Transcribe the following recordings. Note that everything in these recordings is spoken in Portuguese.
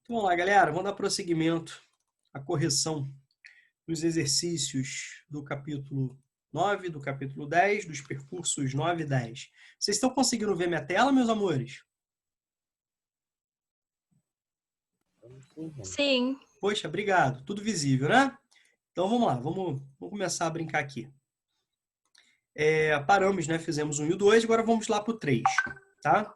Então, vamos lá, galera. Vamos dar prosseguimento à correção dos exercícios do capítulo 9, do capítulo 10, dos percursos 9 e 10. Vocês estão conseguindo ver minha tela, meus amores? Sim. Poxa, obrigado. Tudo visível, né? Então, vamos lá. Vamos começar a brincar aqui. Paramos, né? Fizemos 1 e o 2, agora vamos lá para o 3, tá?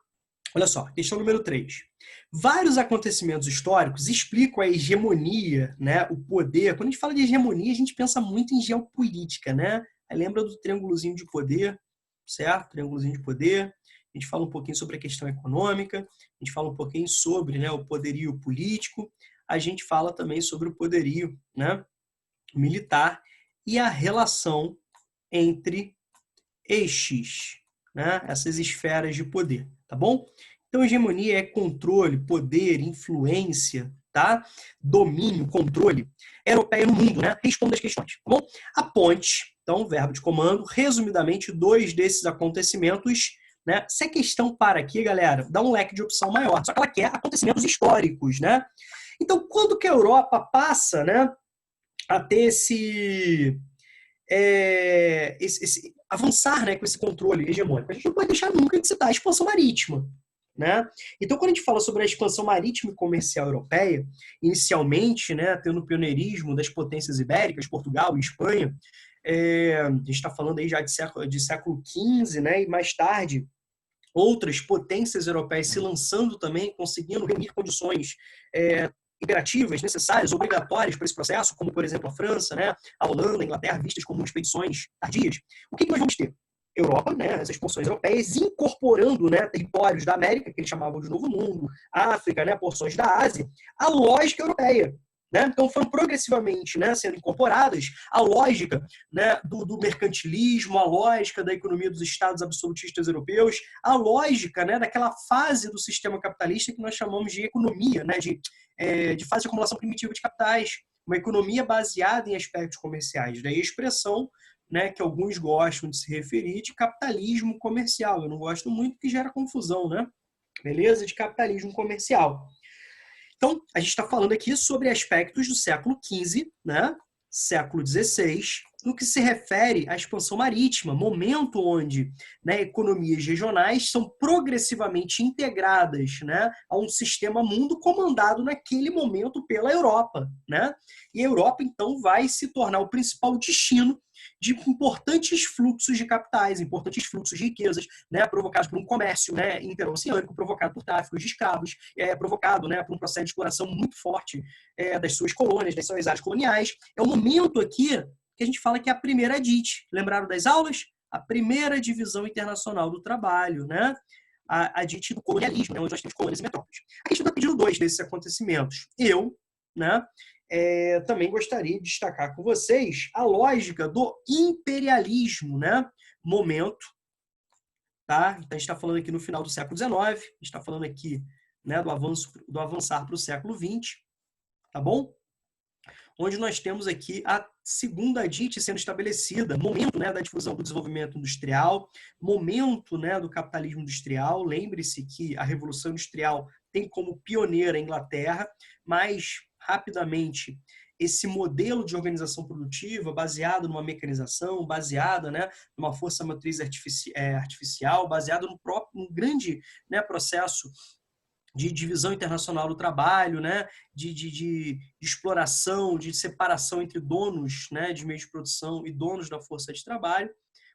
Olha só, questão número 3. Vários acontecimentos históricos explicam a hegemonia, né, o poder. Quando a gente fala de hegemonia, a gente pensa muito em geopolítica, né? Aí lembra do triângulozinho de poder, certo? Triângulozinho de poder. A gente fala um pouquinho sobre a questão econômica, a gente fala um pouquinho sobre, né, o poderio político, a gente fala também sobre o poderio, né, militar e a relação entre estes, né, essas esferas de poder, tá bom? Então, hegemonia é controle, poder, influência, tá? Domínio, controle europeia no mundo, né? Responda as questões, tá bom? Aponte, então, verbo de comando, resumidamente, 2 desses acontecimentos, né? Se a questão para aqui, galera, dá um leque de opção maior, só que ela quer acontecimentos históricos, né? Então, quando que a Europa passa, né, a ter esse avançar, né, com esse controle hegemônico? A gente não pode deixar nunca de citar a expansão marítima, né? Então, quando a gente fala sobre a expansão marítima e comercial europeia, inicialmente, né, tendo o pioneirismo das potências ibéricas, Portugal e Espanha, a gente está falando aí já de século XV, né, e mais tarde outras potências europeias se lançando também, conseguindo reunir condições imperativas, necessárias, obrigatórias para esse processo, como, por exemplo, a França, né, a Holanda, a Inglaterra, vistas como expedições tardias. O que nós vamos ter? Europa, né, as expansões europeias, incorporando, né, territórios da América, que eles chamavam de Novo Mundo, África, né, porções da Ásia, a lógica europeia. Né? Então foram progressivamente, né, sendo incorporadas a lógica, né, do mercantilismo, a lógica da economia dos estados absolutistas europeus, a lógica, né, daquela fase do sistema capitalista que nós chamamos de economia, né, de fase de acumulação primitiva de capitais, uma economia baseada em aspectos comerciais. Daí a expressão, né, que alguns gostam de se referir de capitalismo comercial. Eu não gosto muito porque gera confusão, né? Beleza? De capitalismo comercial. Então, a gente está falando aqui sobre aspectos do século XV, né? Século XVI, no que se refere à expansão marítima, momento onde, né, economias regionais são progressivamente integradas, né, a um sistema mundo comandado naquele momento pela Europa. Né? E a Europa, então, vai se tornar o principal destino de importantes fluxos de capitais, importantes fluxos de riquezas, né, provocados por um comércio, né, interoceânico, provocado por tráfico de escravos, provocado, né, por um processo de exploração muito forte das suas colônias, das suas áreas coloniais. É o momento aqui que a gente fala que é a primeira DIT. Lembraram das aulas? A primeira divisão internacional do trabalho, né? A DIT do colonialismo, né, onde nós temos colônias e metrópoles. A gente está pedindo 2 desses acontecimentos. Eu, né, também gostaria de destacar com vocês a lógica do imperialismo, né? Momento, tá? Então, a gente está falando aqui no final do século XIX, a gente está falando aqui, né, do avançar para o século XX, tá bom? Onde nós temos aqui a segunda DIT sendo estabelecida, momento, né, da difusão do desenvolvimento industrial, momento, né, do capitalismo industrial. Lembre-se que a Revolução Industrial tem como pioneira a Inglaterra, mas rapidamente esse modelo de organização produtiva baseado numa mecanização, baseada, né, numa força motriz artificial, baseado num grande, né, processo de divisão internacional do trabalho, né, de exploração, de separação entre donos, né, de meios de produção e donos da força de trabalho,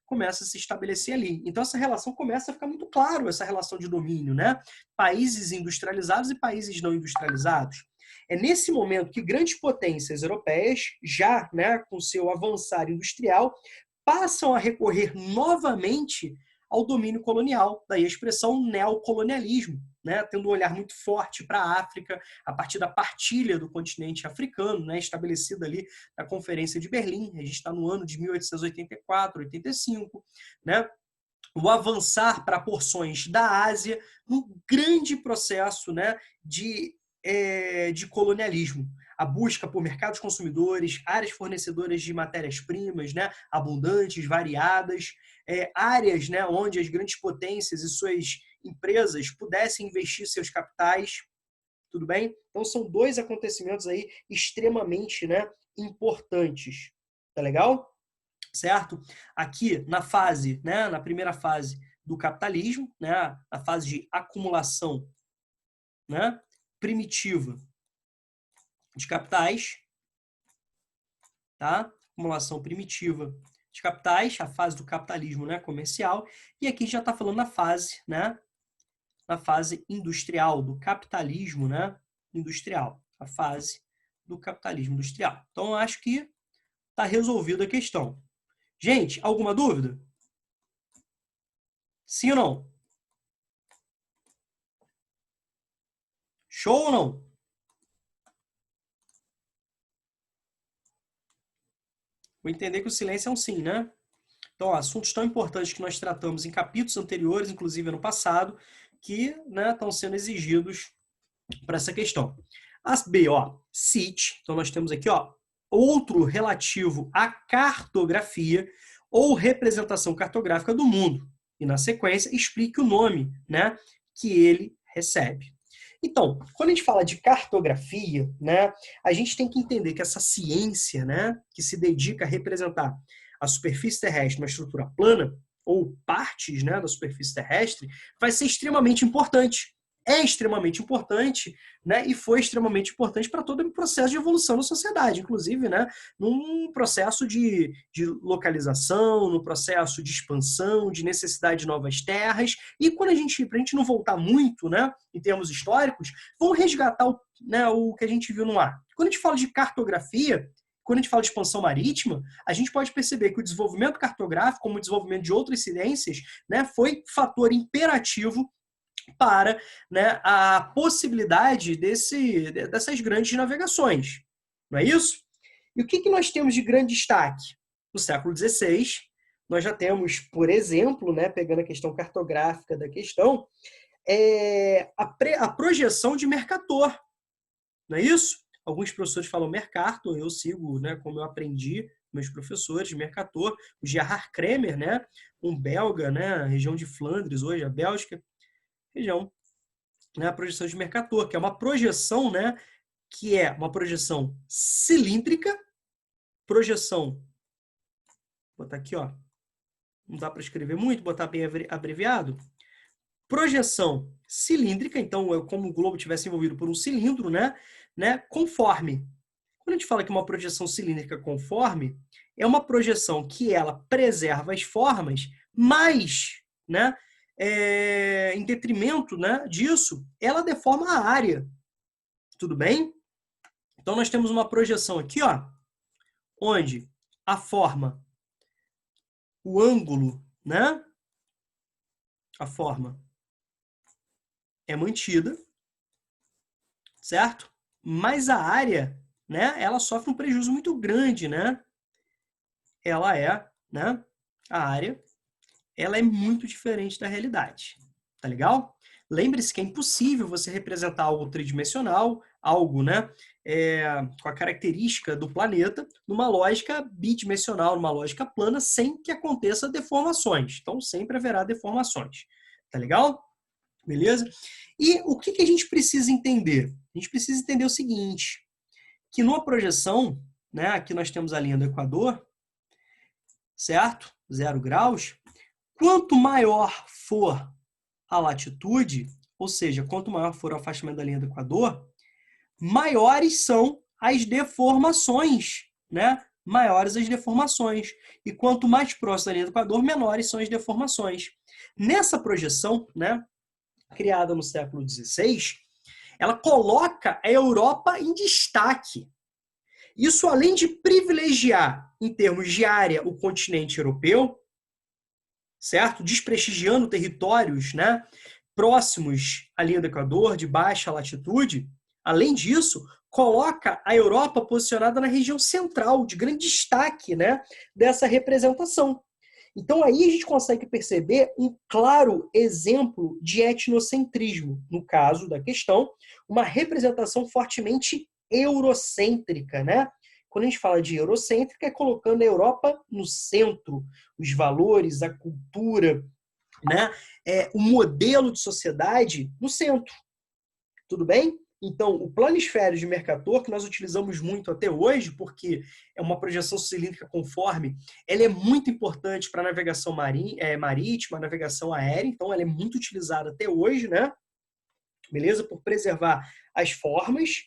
começa a se estabelecer ali. Então, essa relação começa a ficar muito claro, essa relação de domínio, né? Países industrializados e países não industrializados. É nesse momento que grandes potências europeias, já, né, com seu avançar industrial, passam a recorrer novamente ao domínio colonial, daí a expressão neocolonialismo, né, tendo um olhar muito forte para a África, a partir da partilha do continente africano, né, estabelecida ali na Conferência de Berlim. A gente está no ano de 1884, 85, né, o avançar para porções da Ásia, num grande processo, né, de colonialismo. A busca por mercados consumidores, áreas fornecedoras de matérias-primas, né, abundantes, variadas, áreas, né, onde as grandes potências e suas empresas pudessem investir seus capitais, Tudo bem? Então são dois acontecimentos aí extremamente, né, importantes. Tá legal? Certo? Aqui na fase, né, na primeira fase do capitalismo, né, a fase de acumulação, né, primitiva de capitais, tá? Acumulação primitiva de capitais, a fase do capitalismo, né, comercial, e aqui já está falando na fase, né, na fase industrial, do capitalismo, né, industrial, a fase do capitalismo industrial. Então, eu acho que está resolvida a questão. Gente, alguma dúvida? Sim ou não? Show ou não? Vou entender que o silêncio é um sim, né? Então, ó, assuntos tão importantes que nós tratamos em capítulos anteriores, inclusive ano passado, que, né, estão sendo exigidos para essa questão. As B, ó, CIT, então nós temos aqui, ó, outro relativo à cartografia ou representação cartográfica do mundo. E na sequência, explique o nome, né, que ele recebe. Então, quando a gente fala de cartografia, né, a gente tem que entender que essa ciência, né, que se dedica a representar a superfície terrestre numa estrutura plana, ou partes, né, da superfície terrestre, vai ser extremamente importante. É extremamente importante, né, e foi extremamente importante para todo o processo de evolução da sociedade, inclusive, né, num processo de localização, no processo de expansão, de necessidade de novas terras. E quando para a gente não voltar muito, né, em termos históricos, vamos resgatar né, o que a gente viu no ar. Quando a gente fala de cartografia, quando a gente fala de expansão marítima, a gente pode perceber que o desenvolvimento cartográfico, como o desenvolvimento de outras ciências, né, foi fator imperativo para, né, a possibilidade dessas grandes navegações. Não é isso? E o que nós temos de grande destaque? No século XVI, nós já temos, por exemplo, né, pegando a questão cartográfica da questão, a projeção de Mercator. Não é isso? Alguns professores falam Mercator, eu sigo, né, como eu aprendi, meus professores de Mercator, o Gerhard Kremer, né, um belga, né, região de Flandres, hoje a Bélgica, região, né, a projeção de Mercator, que é uma projeção, né, que é uma projeção cilíndrica, projeção, vou botar aqui, ó, não dá para escrever muito, botar bem abreviado, projeção cilíndrica, então é como o globo tivesse envolvido por um cilindro, né, conforme. Quando a gente fala que uma projeção cilíndrica conforme, é uma projeção que ela preserva as formas, mas, né, em detrimento, né, disso, ela deforma a área. Tudo bem? Então, nós temos uma projeção aqui, ó, onde a forma, o ângulo, né, a forma é mantida, certo? Mas a área, né, ela sofre um prejuízo muito grande, né? Ela é, né, a área, ela é muito diferente da realidade. Tá legal? Lembre-se que é impossível você representar algo tridimensional, algo, né, com a característica do planeta, numa lógica bidimensional, numa lógica plana, sem que aconteça deformações. Então, sempre haverá deformações. Tá legal? Beleza? E o que a gente precisa entender? A gente precisa entender o seguinte, que numa projeção, né, aqui nós temos a linha do Equador, certo? 0 graus. Quanto maior for a latitude, ou seja, quanto maior for o afastamento da linha do Equador, maiores são as deformações, né? Maiores as deformações. E quanto mais próximo da linha do Equador, menores são as deformações. Nessa projeção, né, criada no século XVI, ela coloca a Europa em destaque. Isso, além de privilegiar, em termos de área, o continente europeu, certo? Desprestigiando territórios, né, próximos à linha do Equador, de baixa latitude. Além disso, coloca a Europa posicionada na região central, de grande destaque, né, dessa representação. Então aí a gente consegue perceber um claro exemplo de etnocentrismo, no caso da questão, uma representação fortemente eurocêntrica, né? Quando a gente fala de eurocêntrica, é colocando a Europa no centro, os valores, a cultura, né? O modelo de sociedade no centro. Tudo bem? Então, o planisfério de Mercator, que nós utilizamos muito até hoje, porque é uma projeção cilíndrica conforme, ela é muito importante para navegação marítima, navegação aérea, então ela é muito utilizada até hoje, né? Beleza? Por preservar as formas,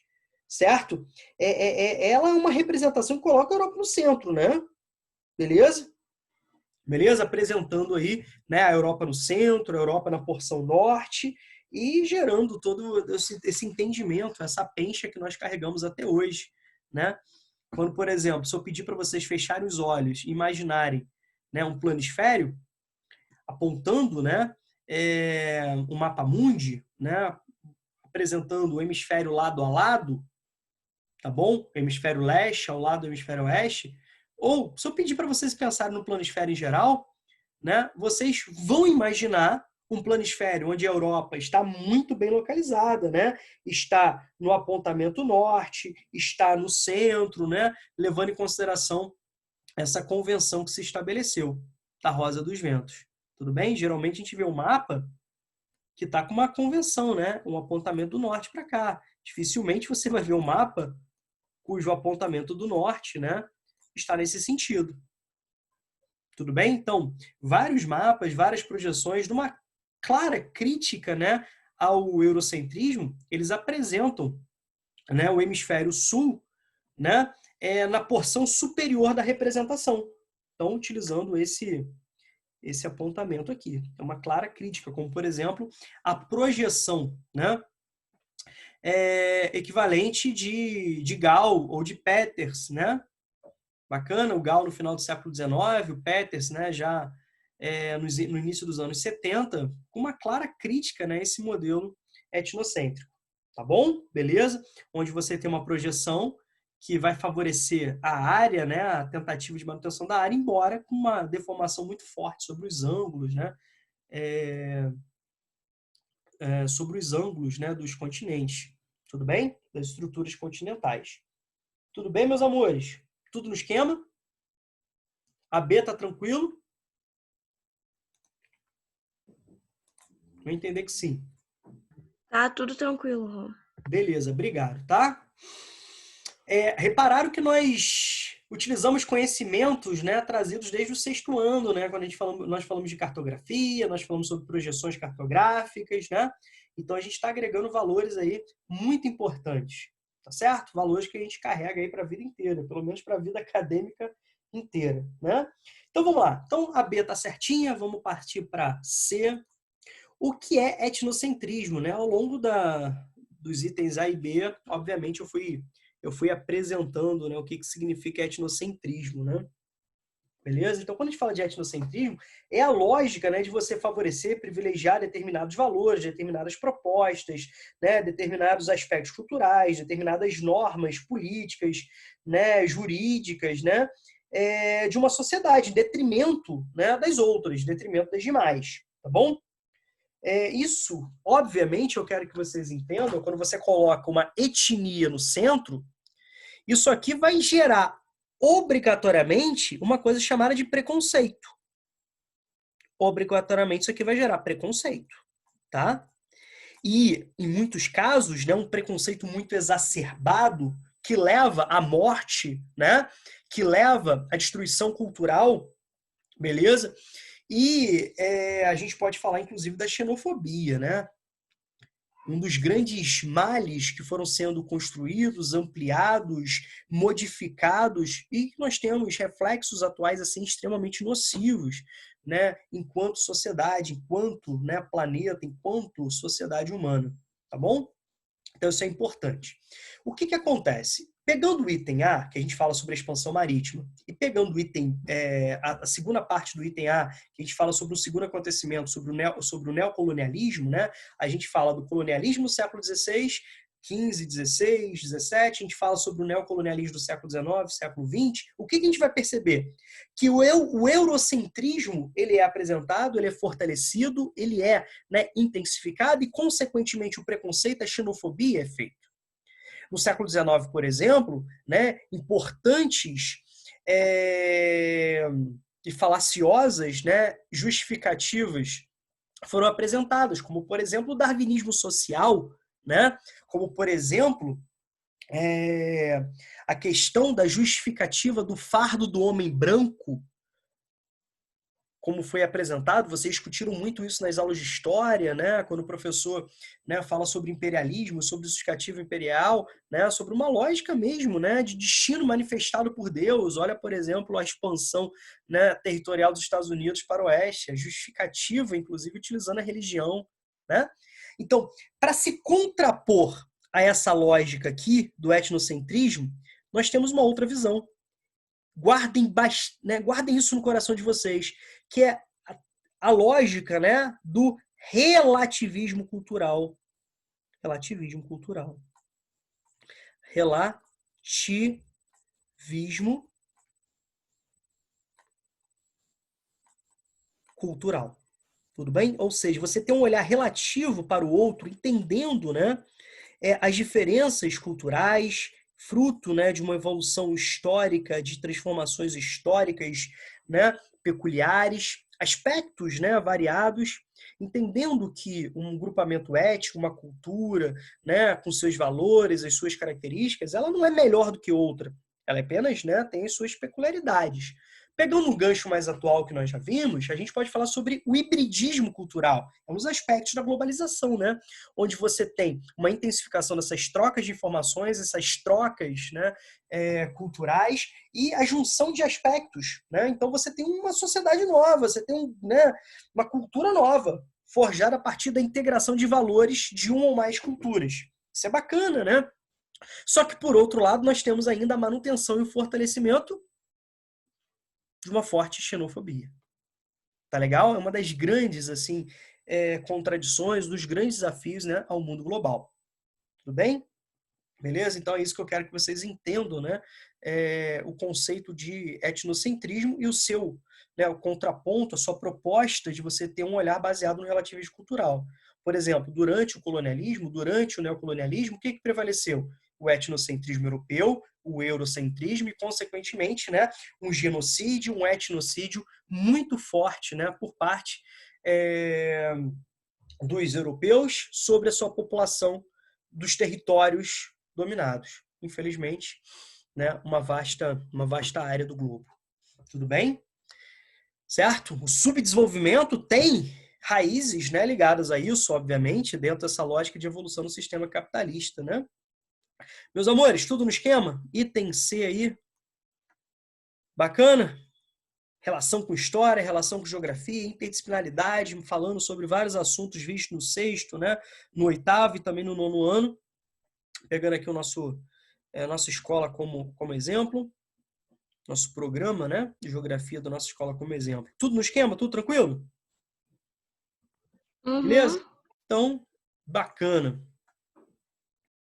certo? Ela é uma representação que coloca a Europa no centro, né? Beleza? Beleza? Apresentando aí, né, a Europa no centro, a Europa na porção norte e gerando todo esse entendimento, essa pencha que nós carregamos até hoje, né? Quando, por exemplo, se eu pedir para vocês fecharem os olhos e imaginarem, né, um planisfério apontando, né, um mapa mundi, né, apresentando o hemisfério lado a lado, tá bom? O hemisfério leste ao lado do hemisfério oeste, ou se eu pedir para vocês pensarem no planisfério em geral, né, vocês vão imaginar um planisfério onde a Europa está muito bem localizada, né? Está no apontamento norte, está no centro, né? Levando em consideração essa convenção que se estabeleceu da Rosa dos Ventos. Tudo bem? Geralmente a gente vê um mapa que está com uma convenção, né? Um apontamento do norte para cá. Dificilmente você vai ver um mapa cujo apontamento do norte, né, está nesse sentido. Tudo bem? Então, vários mapas, várias projeções, numa clara crítica, né, ao eurocentrismo, eles apresentam, né, o hemisfério sul, né, na porção superior da representação. Então, utilizando esse apontamento aqui. É uma clara crítica, como, por exemplo, a projeção, né, equivalente de Gall ou de Peters, né? Bacana, o Gall no final do século XIX, o Peters, né, já no início dos anos 70, com uma clara crítica, né, a esse modelo etnocêntrico. Tá bom? Beleza? Onde você tem uma projeção que vai favorecer a área, né, a tentativa de manutenção da área, embora com uma deformação muito forte sobre os ângulos, né, sobre os ângulos, né, dos continentes. Tudo bem? Das estruturas continentais. Tudo bem, meus amores? Tudo no esquema? A B tá tranquilo? Vou entender que sim. Tá tudo tranquilo, Rô. Beleza, obrigado, tá? Repararam que nós utilizamos conhecimentos, né, trazidos desde o sexto ano, né, quando nós falamos de cartografia, nós falamos sobre projeções cartográficas, né? Então a gente está agregando valores aí muito importantes, tá certo? Valores que a gente carrega aí para a vida inteira, pelo menos para a vida acadêmica inteira, né? Então vamos lá. Então a B tá certinha, vamos partir para C. O que é etnocentrismo, né? Ao longo dos itens A e B, obviamente eu fui apresentando, né, o que significa etnocentrismo, né? Beleza? Então, quando a gente fala de etnocentrismo, é a lógica, né, de você favorecer, privilegiar determinados valores, determinadas propostas, né, determinados aspectos culturais, determinadas normas políticas, né, jurídicas, né, de uma sociedade, em detrimento, né, das outras, em detrimento das demais, tá bom? Isso, obviamente, eu quero que vocês entendam, quando você coloca uma etnia no centro, isso aqui vai gerar obrigatoriamente uma coisa chamada de preconceito. Obrigatoriamente isso aqui vai gerar preconceito, tá? E, em muitos casos, né, um preconceito muito exacerbado que leva à morte, né? Que leva à destruição cultural, beleza? E a gente pode falar, inclusive, da xenofobia, né? Um dos grandes males que foram sendo construídos, ampliados, modificados e que nós temos reflexos atuais assim extremamente nocivos, né, enquanto sociedade, enquanto, né, planeta, enquanto sociedade humana, tá bom? Então isso é importante. O que acontece? Pegando o item A, que a gente fala sobre a expansão marítima, e pegando o item, a segunda parte do item A, que a gente fala sobre o segundo acontecimento, sobre o neocolonialismo, né? A gente fala do colonialismo do século XVI, XV, XVI, XVII, a gente fala sobre o neocolonialismo do século XIX, século XX. O que a gente vai perceber? Que o eurocentrismo ele é apresentado, ele é fortalecido, ele é, né, intensificado e, consequentemente, o preconceito, a xenofobia é feito. No século XIX, por exemplo, né, importantes e falaciosas, né, justificativas foram apresentadas, como, por exemplo, o darwinismo social, né? Como, por exemplo, a questão da justificativa do fardo do homem branco, como foi apresentado, vocês discutiram muito isso nas aulas de história, né? Quando o professor, né, fala sobre imperialismo, sobre justificativa imperial, né, sobre uma lógica mesmo, né, de destino manifestado por Deus. Olha, por exemplo, a expansão, né, territorial dos Estados Unidos para o oeste, a justificativa, inclusive, utilizando a religião, né? Então, para se contrapor a essa lógica aqui do etnocentrismo, nós temos uma outra visão. Guardem, né, guardem isso no coração de vocês, que é a lógica, né, do relativismo cultural. Relativismo cultural. Relativismo cultural. Tudo bem? Ou seja, você tem um olhar relativo para o outro, entendendo, né, as diferenças culturais, fruto, né, de uma evolução histórica, de transformações históricas, né, peculiares, aspectos, né, variados, entendendo que um grupamento étnico, uma cultura, né, com seus valores, as suas características, ela não é melhor do que outra. Ela apenas, né, tem as suas peculiaridades. Pegando um gancho mais atual que nós já vimos, a gente pode falar sobre o hibridismo cultural. É um dos aspectos da globalização, né? Onde você tem uma intensificação dessas trocas de informações, essas trocas, né, culturais e a junção de aspectos, né? Então você tem uma sociedade nova, você tem né, uma cultura nova, forjada a partir da integração de valores de uma ou mais culturas. Isso é bacana, né? Só que, por outro lado, nós temos ainda a manutenção e o fortalecimento de uma forte xenofobia. Tá legal? É uma das grandes, assim, contradições, dos grandes desafios, né, ao mundo global. Tudo bem? Beleza? Então é isso que eu quero que vocês entendam, né? O conceito de etnocentrismo e o seu, né, o contraponto, a sua proposta de você ter um olhar baseado no relativismo cultural. Por exemplo, durante o colonialismo, durante o neocolonialismo, o que prevaleceu? O etnocentrismo europeu, o eurocentrismo e, consequentemente, né, um genocídio, um etnocídio muito forte, né, por parte dos europeus sobre a sua população dos territórios dominados. Infelizmente, né, uma vasta área do globo. Tudo bem? Certo? O subdesenvolvimento tem raízes, né, ligadas a isso, obviamente, dentro dessa lógica de evolução do sistema capitalista, né? Meus amores, tudo no esquema? Item C aí. Bacana? Relação com história, relação com geografia, interdisciplinaridade, falando sobre vários assuntos vistos no sexto, né, no oitavo e também no nono ano. Pegando aqui nossa escola como exemplo, nosso programa, né, de geografia da nossa escola como exemplo. Tudo no esquema? Tudo tranquilo? Uhum. Beleza? Então, bacana.